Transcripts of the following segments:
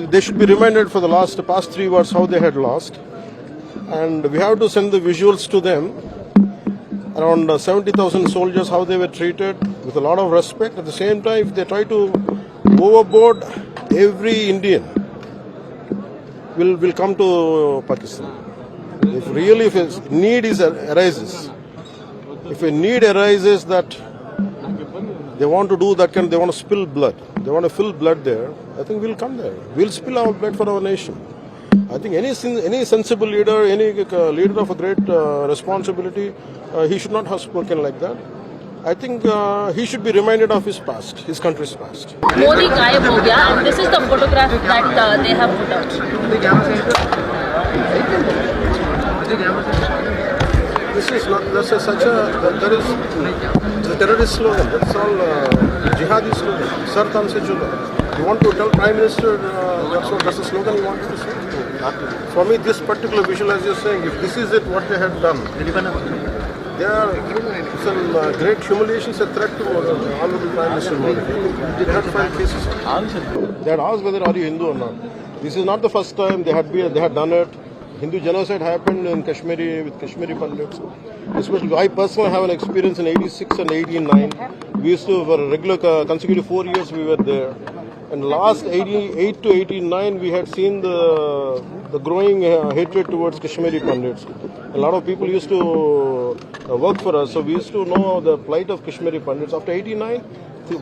they should be reminded for the past 3 wars how they had lost, and we have to send the visuals to them. Around 70,000 soldiers, how they were treated with a lot of respect. At the same time, if they try to overboard, every Indian will come to Pakistan. If a need arises, if a need arises that they want to do that kind, they want to spill blood, they want to fill blood there, I think we'll come there. We'll spill our blood for our nation. I think any sensible leader, any leader of a great responsibility, he should not have spoken like that. I think he should be reminded of his past, his country's past. Modi gayab ho gaya, and this is the photograph that they have put out. This is not, that is the terrorist slogan. That's all jihadi slogan. Sartan se juda. You want to tell Prime Minister that's the slogan you wanted to say? For me, this particular visual, as you're saying, if this is what they had done, it's a great humiliation, it's a threat to Honorable Prime Minister Modi. They had 5 cases. They had asked whether are you Hindu or not. This is not the first time they had done it. Hindu genocide happened in Kashmiri with Kashmiri Pandits. Especially, I personally have an experience in 86 and 89. We used to, for a regular consecutive 4 years, we were there. And last 88 to 89, we had seen the growing hatred towards Kashmiri Pandits. A lot of people used to work for us, so we used to know the plight of Kashmiri Pandits. After 89,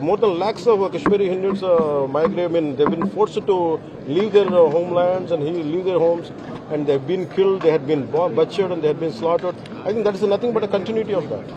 more than lakhs of Kashmiri Hindus migrate. I mean, they've been forced to leave their homelands and leave their homes, and they've been killed, they had been butchered, and they had been slaughtered. I think that is nothing but a continuity of that.